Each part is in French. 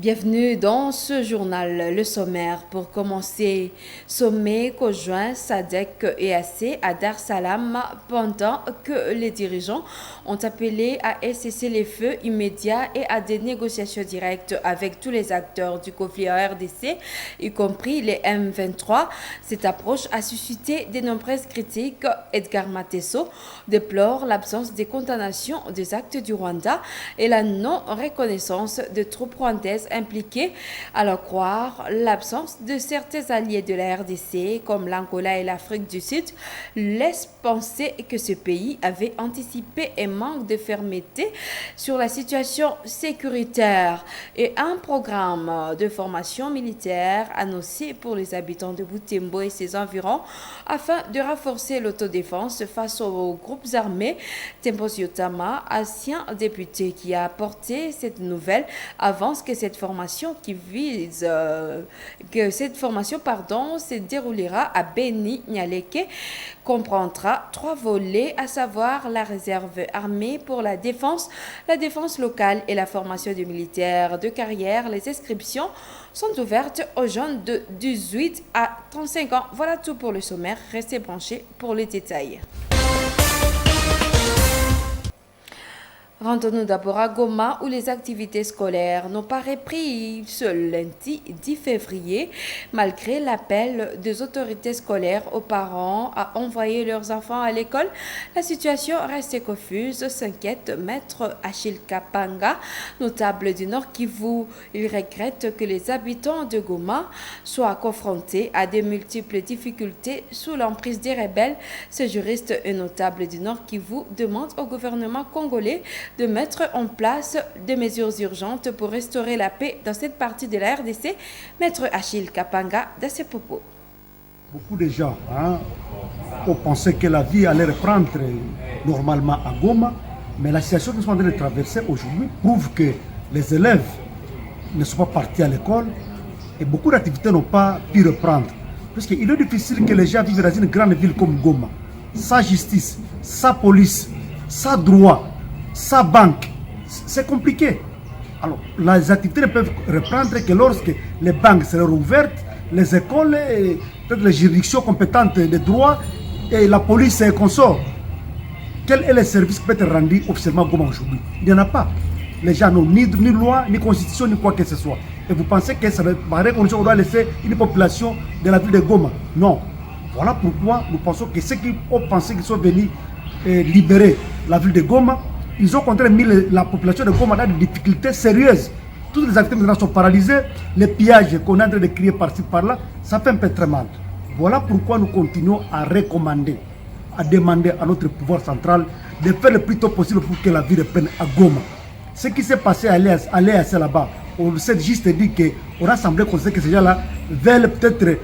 Bienvenue dans ce journal. Le sommaire pour commencer. Sommet conjoint SADC et EAC à Dar Salam pendant que les dirigeants ont appelé à cesser les feux immédiats et à des négociations directes avec tous les acteurs du conflit en RDC, y compris les M23. Cette approche a suscité de nombreuses critiques. Edgar Matesso déplore l'absence des condamnations des actes du Rwanda et la non-reconnaissance de troupes rwandaises impliqués, à leur croire, l'absence de certains alliés de la RDC comme l'Angola et l'Afrique du Sud laisse penser que ce pays avait anticipé un manque de fermeté sur la situation sécuritaire et un programme de formation militaire annoncé pour les habitants de Butembo et ses environs afin de renforcer l'autodéfense face aux groupes armés. Tempos Yotama, ancien député qui a apporté cette nouvelle, avance que cette formation se déroulera à Beni Nyaleke, comprendra 3 volets, à savoir la réserve armée pour la défense locale et la formation des militaires de carrière. Les inscriptions sont ouvertes aux jeunes de 18 à 35 ans. Voilà tout pour le sommaire. Restez branchés pour les détails. Rendons-nous d'abord à Goma où les activités scolaires n'ont pas repris ce lundi 10 février malgré l'appel des autorités scolaires aux parents à envoyer leurs enfants à l'école. La situation reste confuse, s'inquiète maître Achille Kapanga, notable du Nord Kivu. Il regrette que les habitants de Goma soient confrontés à de multiples difficultés sous l'emprise des rebelles. Ce juriste et notable du Nord Kivu demande au gouvernement congolais de mettre en place des mesures urgentes pour restaurer la paix dans cette partie de la RDC. Maître Achille Kapanga dans ses propos. Beaucoup de gens ont pensé que la vie allait reprendre normalement à Goma, mais la situation que nous sommes en train de traverser aujourd'hui prouve que les élèves ne sont pas partis à l'école et beaucoup d'activités n'ont pas pu reprendre. Parce qu'il est difficile que les gens vivent dans une grande ville comme Goma, sans justice, sans police, sans droit, sa banque, c'est compliqué. Alors, les activités ne peuvent reprendre que lorsque les banques seront ouvertes, les écoles, peut-être les juridictions compétentes de droit et la police et consorts. Quel est le service qui peut être rendu officiellement à Goma aujourd'hui? Il n'y en a pas. Les gens n'ont ni loi, ni constitution, ni quoi que ce soit. Et vous pensez que ça va être condition qu'on doit laisser une population de la ville de Goma? Non. Voilà pourquoi nous pensons que ceux qui ont pensé qu'ils sont venus libérer la ville de Goma, ils ont contraint la population de Goma dans des difficultés sérieuses. Toutes les activités maintenant sont paralysées. Les pillages qu'on est en train de crier par-ci par-là, ça fait un peu très mal. Voilà pourquoi nous continuons à recommander, à demander à notre pouvoir central de faire le plus tôt possible pour que la vie reprenne à Goma. Ce qui s'est passé à l'EAC là-bas, on s'est juste dit qu'on a semblé qu'on sait que ces gens-là veulent peut-être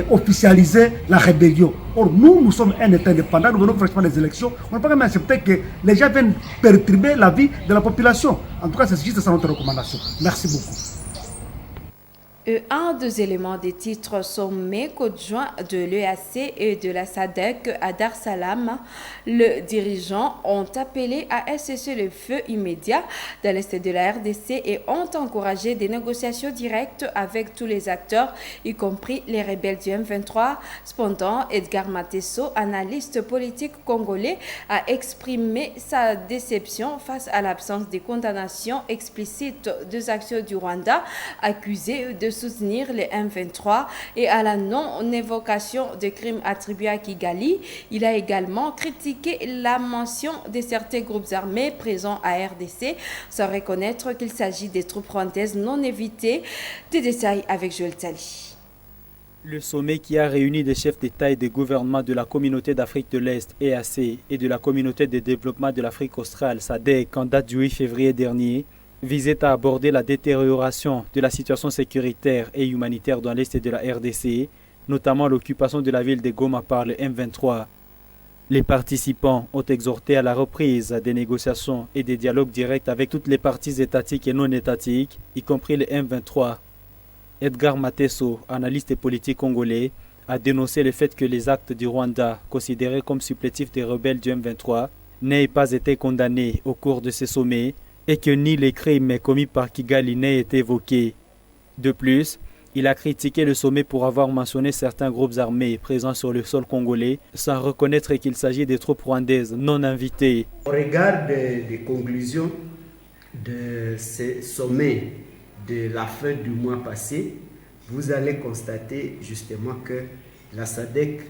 officialiser la rébellion. Or, nous sommes un État indépendant, nous venons fraîchement des élections. On ne peut pas même accepter que les gens viennent perturber la vie de la population. En tout cas, c'est juste ça notre recommandation. Merci beaucoup. Un des éléments des titres sommet conjoint de l'EAC et de la SADC à Dar Salam, les dirigeants ont appelé à cesser le feu immédiat dans l'est de la RDC et ont encouragé des négociations directes avec tous les acteurs, y compris les rebelles du M23. Cependant, Edgar Matesso, analyste politique congolais, a exprimé sa déception face à l'absence de condamnation explicite des actions du Rwanda, accusé de soutenir les M23 et à la non-évocation de crimes attribués à Kigali. Il a également critiqué la mention de certains groupes armés présents à RDC sans reconnaître qu'il s'agit des troupes rwandaises non évitées. Des détails avec Joël Tali. Le sommet qui a réuni des chefs d'État et de gouvernement de la communauté d'Afrique de l'Est, EAC, et de la communauté de développement de l'Afrique australe, SADC, en date du 8 février dernier, visait à aborder la détérioration de la situation sécuritaire et humanitaire dans l'est de la RDC, notamment l'occupation de la ville de Goma par le M23. Les participants ont exhorté à la reprise des négociations et des dialogues directs avec toutes les parties étatiques et non étatiques, y compris le M23. Edgar Matesso, analyste politique congolais, a dénoncé le fait que les actes du Rwanda, considérés comme supplétifs des rebelles du M23, n'aient pas été condamnés au cours de ce sommet et que ni les crimes commis par Kigali n'aient été évoqués. De plus, il a critiqué le sommet pour avoir mentionné certains groupes armés présents sur le sol congolais sans reconnaître qu'il s'agit des troupes rwandaises non invitées. Au regard des conclusions de ce sommet de la fin du mois passé, vous allez constater justement que la SADC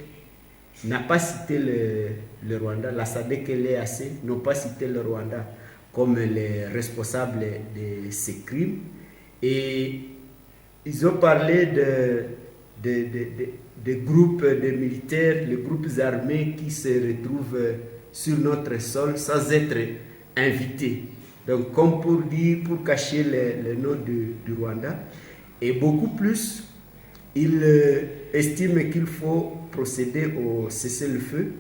n'a pas cité le Rwanda, la SADC et l'EAC n'ont pas cité le Rwanda comme les responsables de ces crimes. Et ils ont parlé de groupes de militaires, les groupes armés qui se retrouvent sur notre sol sans être invités. Donc, comme pour dire, pour cacher le nom du Rwanda. Et beaucoup plus, ils estiment qu'il faut procéder au cessez-le-feu,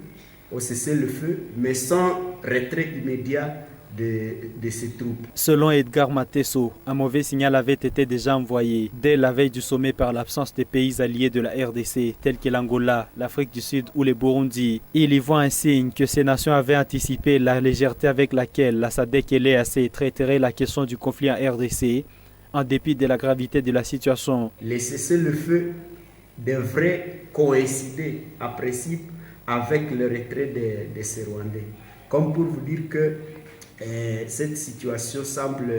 mais sans retrait immédiat de ces troupes. Selon Edgar Matesso, un mauvais signal avait été déjà envoyé dès la veille du sommet par l'absence des pays alliés de la RDC, tels que l'Angola, l'Afrique du Sud ou le Burundi. Il y voit un signe que ces nations avaient anticipé la légèreté avec laquelle la SADC et l'EAC traiteraient la question du conflit en RDC, en dépit de la gravité de la situation. Les cessez-le-feu devraient coïncider, en principe, avec le retrait de ces Rwandais. Comme pour vous dire que cette situation semble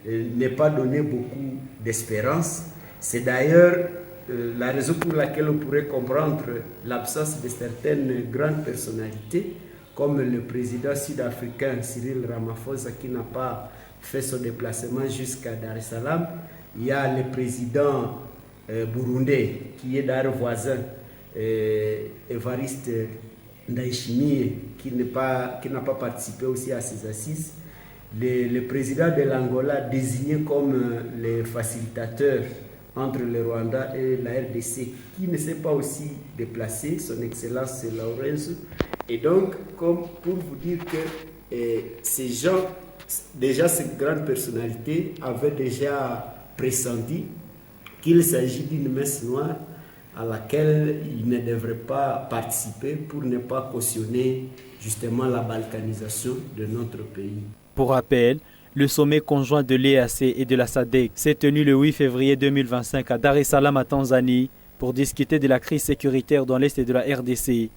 ne pas donner beaucoup d'espérance. C'est d'ailleurs la raison pour laquelle on pourrait comprendre l'absence de certaines grandes personnalités, comme le président sud-africain Cyril Ramaphosa qui n'a pas fait son déplacement jusqu'à Dar es Salaam. Il y a le président burundais qui est d'ailleurs voisin, Evariste Ndayishimiye, qui n'a pas participé aussi à ces assises. Le président de l'Angola, désigné comme le facilitateur entre le Rwanda et la RDC, qui ne s'est pas aussi déplacé, son Excellence Lorenzo. Et donc, comme pour vous dire que ces gens, déjà ces grandes personnalités, avaient déjà pressenti qu'il s'agit d'une messe noire à laquelle ils ne devraient pas participer pour ne pas cautionner justement la balkanisation de notre pays. Pour rappel, le sommet conjoint de l'EAC et de la SADC s'est tenu le 8 février 2025 à Dar es Salaam, en Tanzanie, pour discuter de la crise sécuritaire dans l'est de la RDC.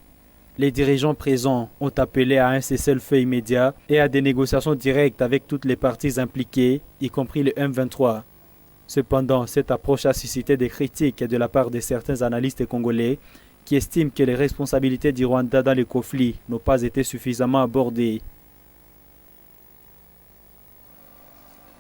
Les dirigeants présents ont appelé à un cessez-le-feu immédiat et à des négociations directes avec toutes les parties impliquées, y compris le M23. Cependant, cette approche a suscité des critiques de la part de certains analystes congolais qui estiment que les responsabilités du Rwanda dans le conflit n'ont pas été suffisamment abordées.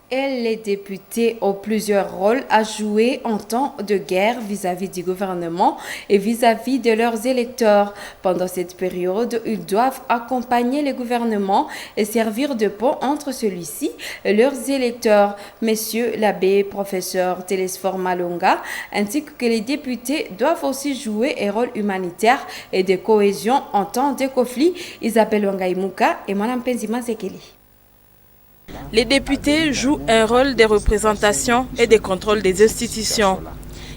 Et les députés ont plusieurs rôles à jouer en temps de guerre vis-à-vis du gouvernement et vis-à-vis de leurs électeurs. Pendant cette période, ils doivent accompagner le gouvernement et servir de pont entre celui-ci et leurs électeurs. Monsieur l'abbé professeur Télésphore Malonga indique que les députés doivent aussi jouer un rôle humanitaire et de cohésion en temps de conflit. Isabelle Wangaimuka et Mme Penzima Zekeli. Les députés jouent un rôle de représentation et de contrôle des institutions.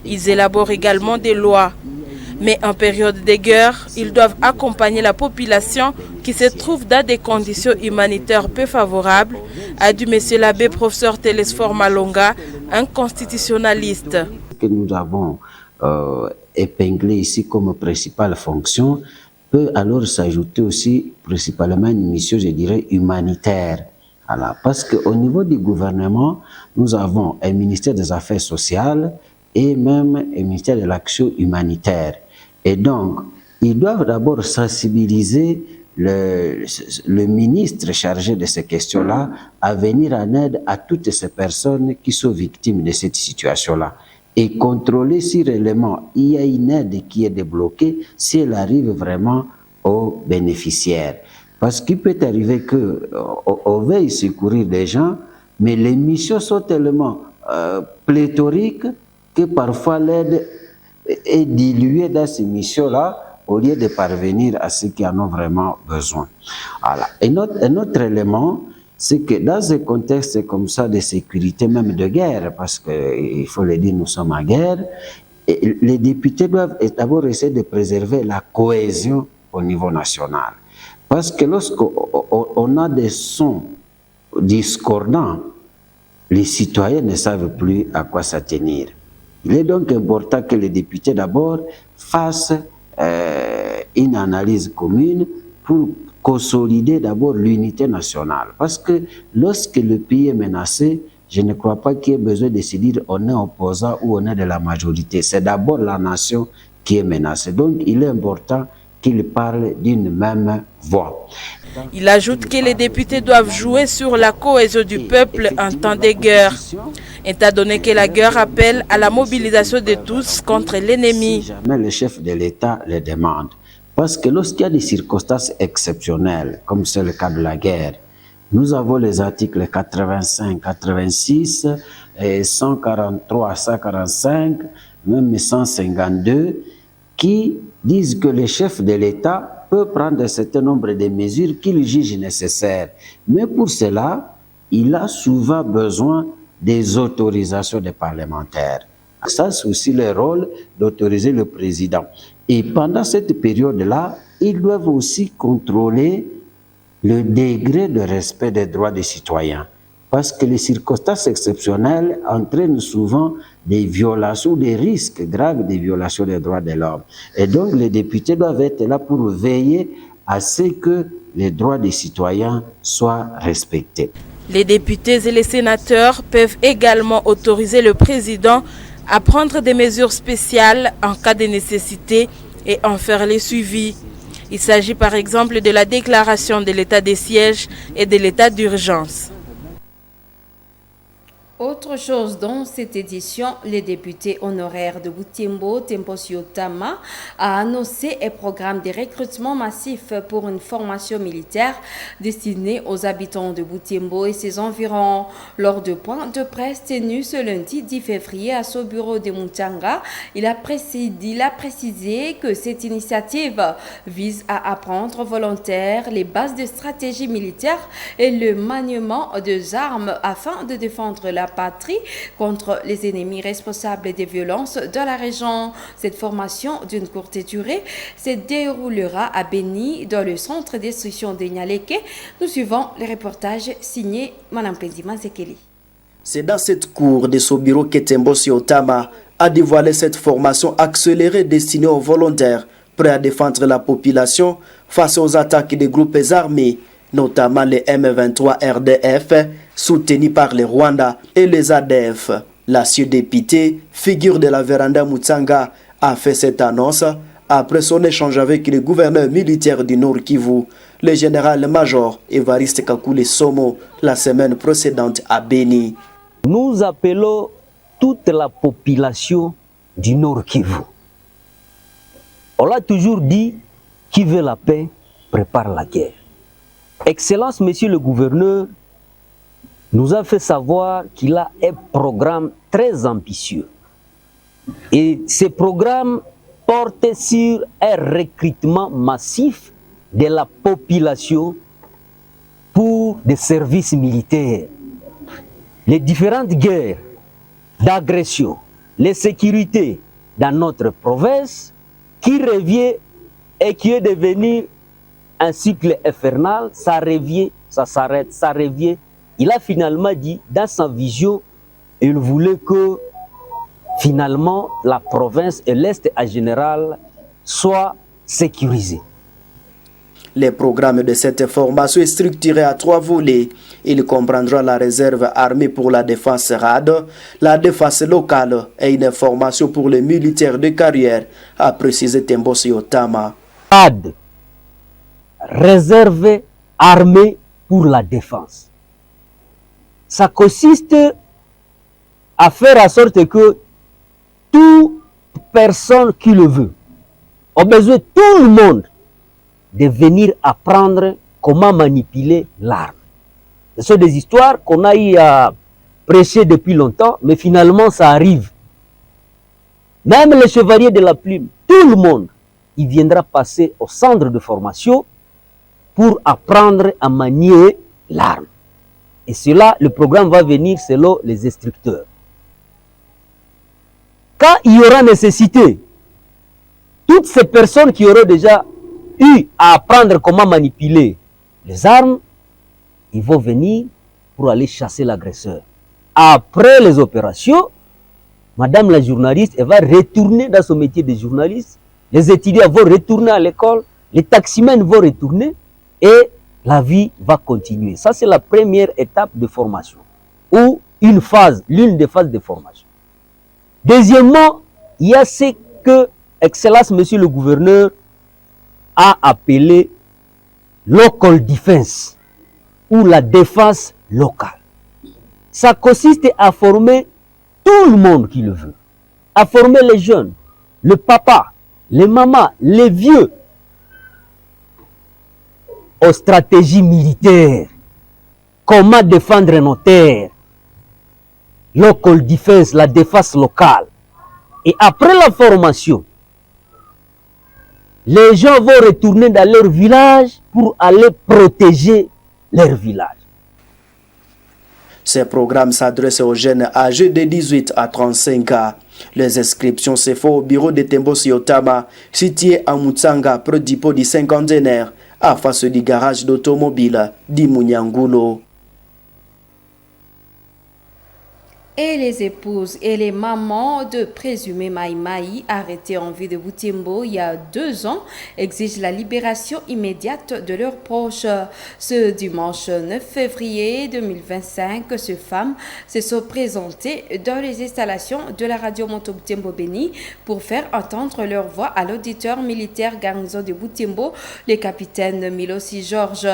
Ils élaborent également des lois. Mais en période de guerre, ils doivent accompagner la population qui se trouve dans des conditions humanitaires peu favorables, a dit M. l'abbé professeur Télésphore Malonga, un constitutionnaliste. Que nous avons épinglé ici comme principale fonction peut alors s'ajouter aussi principalement une mission, je dirais, humanitaire. Voilà, parce qu'au niveau du gouvernement, nous avons un ministère des Affaires sociales et même un ministère de l'Action humanitaire. Et donc, ils doivent d'abord sensibiliser le ministre chargé de ces questions-là à venir en aide à toutes ces personnes qui sont victimes de cette situation-là. Et contrôler si réellement il y a une aide qui est débloquée, si elle arrive vraiment aux bénéficiaires. Parce qu'il peut arriver qu'on veuille secourir des gens, mais les missions sont tellement pléthoriques que parfois l'aide est diluée dans ces missions-là au lieu de parvenir à ceux qui en ont vraiment besoin. Voilà. Un autre élément, c'est que dans un contexte comme ça de sécurité, même de guerre, parce qu'il faut le dire, nous sommes en guerre, et les députés doivent d'abord essayer de préserver la cohésion au niveau national. Parce que lorsqu'on a des sons discordants, les citoyens ne savent plus à quoi s'attenir. Il est donc important que les députés d'abord fassent une analyse commune pour consolider d'abord l'unité nationale. Parce que lorsque le pays est menacé, je ne crois pas qu'il y ait besoin de se dire on est opposant ou on est de la majorité. C'est d'abord la nation qui est menacée. Donc il est important qu'ils parlent d'une même voix. Il ajoute que les députés doivent jouer sur la cohésion du peuple en temps de guerre, étant donné que la guerre appelle à la mobilisation de tous contre l'ennemi. Si jamais le chef de l'État le demande, parce que lorsqu'il y a des circonstances exceptionnelles, comme c'est le cas de la guerre, nous avons les articles 85, 86, et 143, 145, même 152, qui disent que le chef de l'État peut prendre un certain nombre de mesures qu'il juge nécessaires. Mais pour cela, il a souvent besoin des autorisations des parlementaires. Ça, c'est aussi le rôle d'autoriser le président. Et pendant cette période-là, ils doivent aussi contrôler le degré de respect des droits des citoyens. Parce que les circonstances exceptionnelles entraînent souvent des violations, des risques graves de violations des droits de l'homme. Et donc les députés doivent être là pour veiller à ce que les droits des citoyens soient respectés. Les députés et les sénateurs peuvent également autoriser le président à prendre des mesures spéciales en cas de nécessité et en faire les suivis. Il s'agit par exemple de la déclaration de l'état de siège et de l'état d'urgence. Autre chose dans cette édition, le député honoraire de Butembo, Temposi Otama, a annoncé un programme de recrutement massif pour une formation militaire destinée aux habitants de Butembo et ses environs. Lors de points de presse tenus ce lundi 10 février à son bureau de Muntanga, il a précisé que cette initiative vise à apprendre aux volontaires les bases de stratégie militaire et le maniement des armes afin de défendre la patrie contre les ennemis responsables des violences dans la région. Cette formation d'une courte durée se déroulera à Beni dans le centre d'instruction de Nyaleke. Nous suivons le reportage signé Mme Penzima Zekeli. C'est dans cette cour de son bureau que Temposi Otama a dévoilé cette formation accélérée destinée aux volontaires prêts à défendre la population face aux attaques des groupes armés, notamment les M23 RDF, soutenus par les Rwandais et les ADF. L'ancien député, figure de la véranda Mutsanga, a fait cette annonce après son échange avec le gouverneur militaire du Nord Kivu, le général-major Évariste Kakule Somo, la semaine précédente à Beni. Nous appelons toute la population du Nord Kivu. On l'a toujours dit, qui veut la paix prépare la guerre. Excellence, monsieur le gouverneur, nous a fait savoir qu'il a un programme très ambitieux. Et ce programme porte sur un recrutement massif de la population pour des services militaires. Les différentes guerres d'agression, les sécurités dans notre province, qui revient et qui est devenu un cycle infernal, ça revient, ça s'arrête, ça revient. Il a finalement dit, dans sa vision, il voulait que finalement la province et l'Est en général soient sécurisés. Le programme de cette formation est structuré à 3 volets. Il comprendra la réserve armée pour la défense RAD, la défense locale et une formation pour les militaires de carrière, a précisé Temposi Otama. RAD, réserve armée pour la défense. Ça consiste à faire en sorte que toute personne qui le veut, a besoin tout le monde de venir apprendre comment manipuler l'arme. Ce sont des histoires qu'on a eu à prêcher depuis longtemps, mais finalement ça arrive. Même les chevaliers de la plume, tout le monde, il viendra passer au centre de formation pour apprendre à manier l'arme. Et cela, le programme va venir selon les instructeurs. Quand il y aura nécessité, toutes ces personnes qui auront déjà eu à apprendre comment manipuler les armes, ils vont venir pour aller chasser l'agresseur. Après les opérations, madame la journaliste, elle va retourner dans son métier de journaliste, les étudiants vont retourner à l'école, les taximens vont retourner et la vie va continuer. Ça, c'est la première étape de formation, ou une phase, l'une des phases de formation. Deuxièmement, il y a ce que, Excellence, monsieur le gouverneur, a appelé local defense, ou la défense locale. Ça consiste à former tout le monde qui le veut, à former les jeunes, le papa, les mamans, les vieux, aux stratégies militaires, comment défendre nos terres, local defense, la défense locale. Et après la formation, les gens vont retourner dans leur village pour aller protéger leur village. Ces programmes s'adressent aux jeunes âgés de 18 à 35 ans. Les inscriptions se font au bureau de Tembosi Otama, situé à Mutsanga, près du pont du cinquantenaire, à face du garage d'automobile d'Imunyangulo. Et les épouses et les mamans de présumés Maïmaï arrêtés en ville de Butembo il y a 2 ans exigent la libération immédiate de leurs proches. Ce dimanche 9 février 2025, ces femmes se sont présentées dans les installations de la radio Moto Butembo Béni pour faire entendre leur voix à l'auditeur militaire garnison de Butembo, le capitaine Milosi Georges.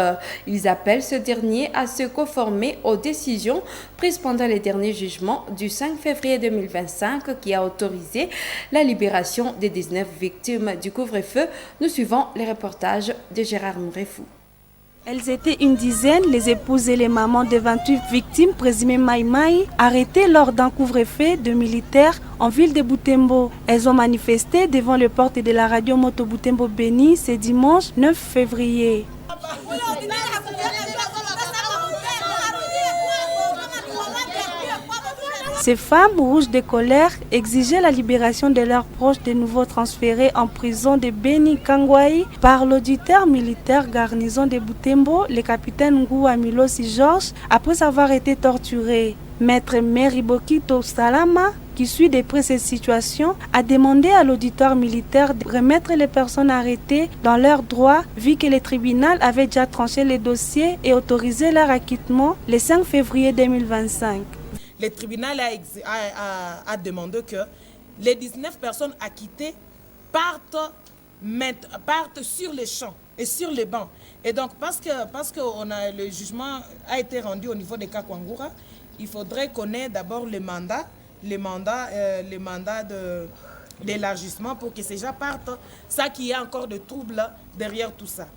Ils appellent ce dernier à se conformer aux décisions prises pendant les derniers jugements du 5 février 2025 qui a autorisé la libération des 19 victimes du couvre-feu. Nous suivons les reportages de Gérard Mourefou. Elles étaient une dizaine, les épouses et les mamans de 28 victimes présumées Maïmaï, arrêtées lors d'un couvre-feu de militaires en ville de Butembo. Elles ont manifesté devant les portes de la radio Moto Butembo Béni ce dimanche 9 février. Ces femmes rouges de colère exigeaient la libération de leurs proches de nouveau transférés en prison de Béni Kangwai par l'auditeur militaire garnison de Butembo, le capitaine Ngoua Milosi Georges, après avoir été torturés. Maître Meribokito Salama, qui suit de près cette situation, a demandé à l'auditoire militaire de remettre les personnes arrêtées dans leurs droits, vu que le tribunal avait déjà tranché les dossiers et autorisé leur acquittement le 5 février 2025. Le tribunal a demandé que les 19 personnes acquittées partent sur les champs et sur les bancs. Et donc, parce que le jugement a été rendu au niveau de Kakwangura, il faudrait qu'on ait d'abord le mandat d'élargissement pour que ces gens partent, ça qu'il y a encore de troubles derrière tout ça.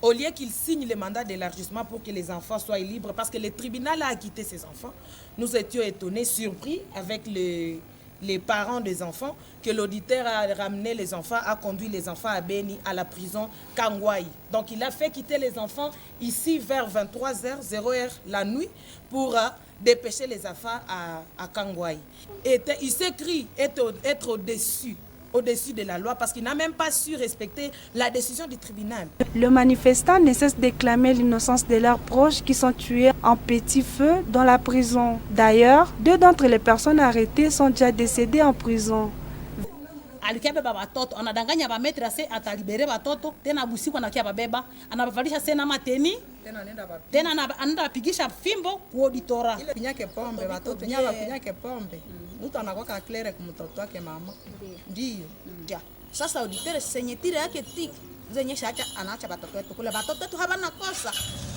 Au lieu qu'ils signent le mandat d'élargissement pour que les enfants soient libres, parce que le tribunal a acquitté ces enfants, nous étions étonnés, surpris avec les parents des enfants, que l'auditeur a ramené les enfants, a conduit les enfants à Béni, à la prison Kangwai. Donc il a fait quitter les enfants ici vers 23h, 0h la nuit, pour dépêcher les enfants à Kangwai. Et il s'écrit être au-dessus de la loi parce qu'il n'a même pas su respecter la décision du tribunal. Le manifestant ne cesse de clamer l'innocence de leurs proches qui sont tués en petit feu dans la prison. D'ailleurs, 2 d'entre les personnes arrêtées sont déjà décédées en prison. Alikiabeba watoto anadanganya ba maître ase atalibere watoto tena busiku anakia babeba anabavalisha sena mateni tena anaenda pigisha fimbo ku auditora ile pinyake pombe watoto nyaba pinyake pombe mtu anakuwa claire kwa mtoto wake mama ndio sasa auditeur senyetire yake tik zenye shacha anaacha watoto wetu kule watoto wetu habana kosa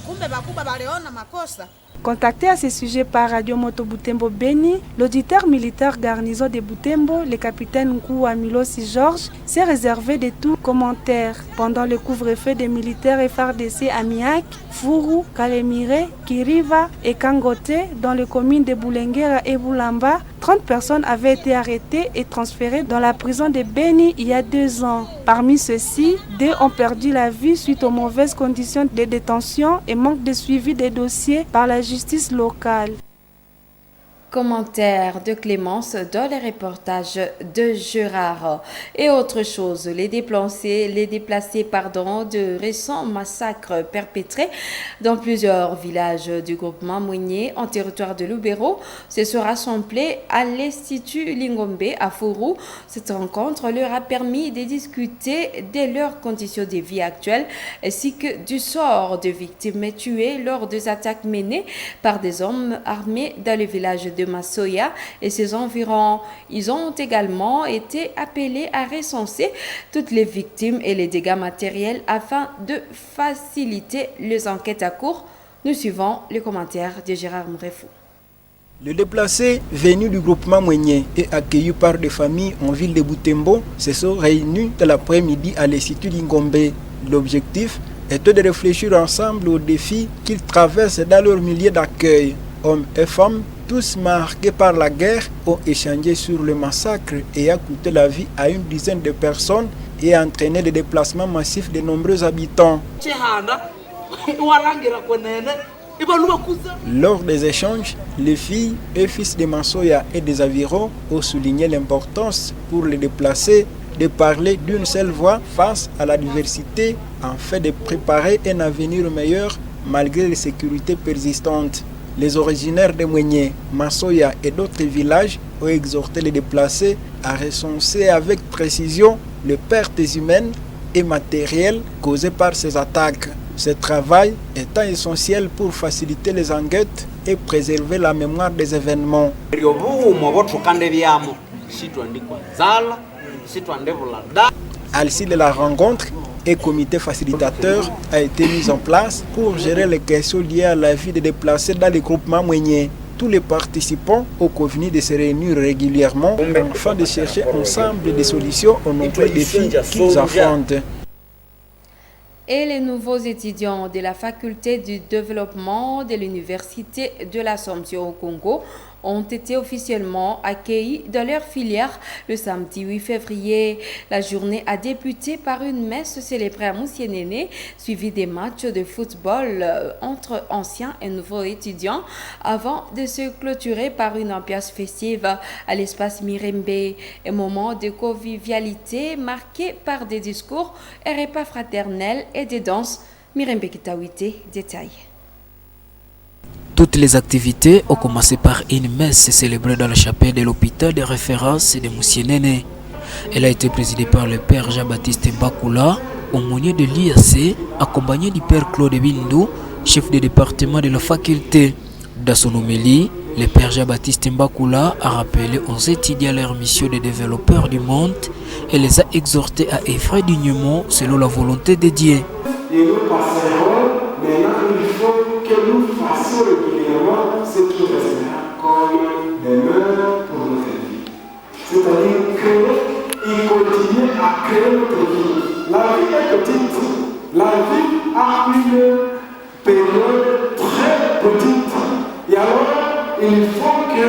kumbe bakuba baliona makosa. Contacté à ce sujet par Radio Moto Butembo Béni, l'auditeur militaire garnison de Butembo, le capitaine Ngoua Milosi Georges, s'est réservé de tout commentaire. Pendant le couvre-feu des militaires FARDC à Miak, Furu, Kalemire, Kiriva et Kangote, dans les communes de Boulenguera et Boulamba, 30 personnes avaient été arrêtées et transférées dans la prison de Béni il y a 2 ans. Parmi ceux-ci, 2 ont perdu la vie suite aux mauvaises conditions de détention et manque de suivi des dossiers par la justice locale. Commentaire de Clémence dans les reportages de Gérard. Et autre chose, les déplacés de récents massacres perpétrés dans plusieurs villages du groupement Mounier en territoire de Lubero se sont rassemblés à l'Institut Lingombe à Fourou. Cette rencontre leur a permis de discuter de leurs conditions de vie actuelles ainsi que du sort de victimes tuées lors des attaques menées par des hommes armés dans le village de Massoya et ses environs. Ils ont également été appelés à recenser toutes les victimes et les dégâts matériels afin de faciliter les enquêtes à cours. Nous suivons le commentaire de Gérard Mourefou. Les déplacés venus du groupement Mounier et accueillis par des familles en ville de Butembo se sont réunis de l'après-midi à l'Institut Lingombe. L'objectif était de réfléchir ensemble aux défis qu'ils traversent dans leur milieu d'accueil. Hommes et femmes, tous marqués par la guerre, ont échangé sur le massacre et a coûté la vie à une dizaine de personnes et a entraîné des déplacements massifs de nombreux habitants. Lors des échanges, les filles et fils de Massoya et des Aviron ont souligné l'importance pour les déplacés de parler d'une seule voix face à la diversité afin de préparer un avenir meilleur malgré les sécurités persistantes. Les originaires de Mounier, Massoya et d'autres villages ont exhorté les déplacés à recenser avec précision les pertes humaines et matérielles causées par ces attaques. Ce travail étant essentiel pour faciliter les enquêtes et préserver la mémoire des événements. À l'issue de la rencontre, un comité facilitateur a été mis en place pour gérer les questions liées à la vie des déplacés dans les groupements Mounier. Tous les participants ont convenu de se réunir régulièrement afin de chercher ensemble des solutions aux nombreux défis qu'ils affrontent. Et les nouveaux étudiants de la faculté du développement de l'université de l'Assomption au Congo ont été officiellement accueillis dans leur filière le samedi 8 février. La journée a débuté par une messe célébrée à Moussienene, suivie des matchs de football entre anciens et nouveaux étudiants, avant de se clôturer par une ambiance festive à l'espace Mirembe, un moment de convivialité marqué par des discours et repas fraternels et des danses. Mirembe Kitawite, détail. Toutes les activités ont commencé par une messe célébrée dans la chapelle de l'hôpital de référence de Moussienene. Elle a été présidée par le père Jean-Baptiste Mbakula, aumônier de l'IAC, accompagné du père Claude Bindou, chef de département de la faculté. Dans son homélie, le père Jean-Baptiste Mbakula a rappelé aux étudiants leur mission de développeurs du monde et les a exhortés à œuvrer dignement selon la volonté de Dieu. Et nous passerons, maintenant il faut que nous fassions régulièrement ce qui restera comme des mœurs pour notre vie. C'est-à-dire qu'il continue à créer notre vie. La vie est petite. La vie a une période très petite. Et alors, il faut que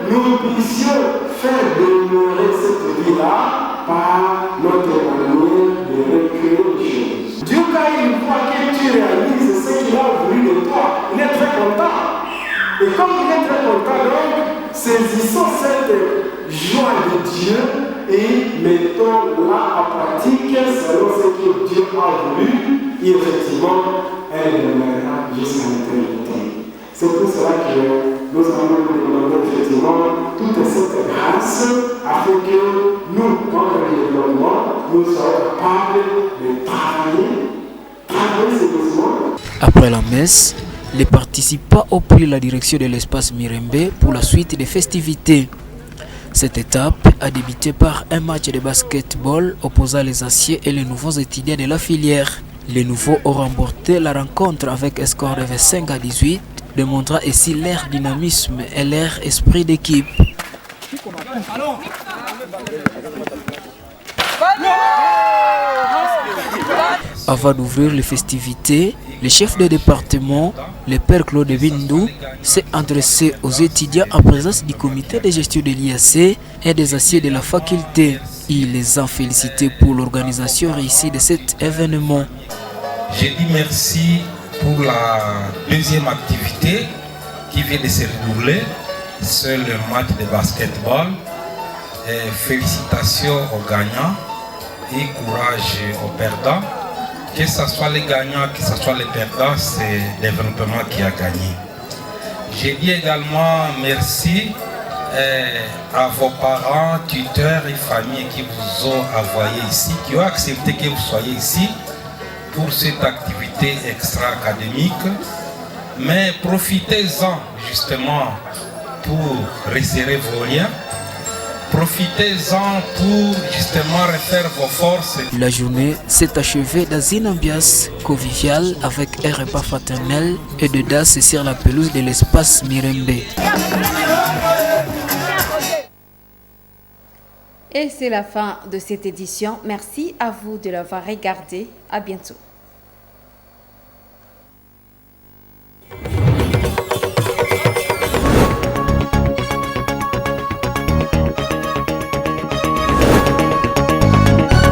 nous puissions faire demeurer cette vie-là par notre manière de recueillir les choses. Dieu, quand il voit que tu réalises ce qu'il a voulu de toi, il est très content. Et comme il est très content, donc, saisissons cette joie de Dieu et mettons-la en pratique selon ce que Dieu a voulu. Et effectivement, elle demeurera jusqu'à l'éternité. C'est pour cela que nous allons nous demander effectivement toute cette grâce afin que nous, dans le développement, nous soyons capables de travailler sérieusement. Après la messe, les participants ont pris la direction de l'espace Mirembe pour la suite des festivités. Cette étape a débuté par un match de basketball opposant les anciens et les nouveaux étudiants de la filière. Les nouveaux ont remporté la rencontre avec un score de 25 à 18, démontrant ainsi leur dynamisme et leur esprit d'équipe. Avant d'ouvrir les festivités, le chef de département, le père Claude Bindou, s'est adressé aux étudiants en présence du comité de gestion de l'IAC et des aciers de la faculté. Il les a félicités pour l'organisation réussie de cet événement. Je dis merci pour la deuxième activité qui vient de se dérouler. c'est le match de basketball. Et félicitations aux gagnants et courage aux perdants. Que ce soit les gagnants, que ce soit les perdants, c'est le développement qui a gagné. Je dis également merci à vos parents, tuteurs et familles qui vous ont envoyé ici, qui ont accepté que vous soyez ici pour cette activité extra-académique. Mais profitez-en justement pour resserrer vos liens. Profitez-en pour justement refaire vos forces. La journée s'est achevée dans une ambiance conviviale avec un repas fraternel et de danse sur la pelouse de l'espace Mirembe. Et c'est la fin de cette édition. Merci à vous de l'avoir regardé. À bientôt.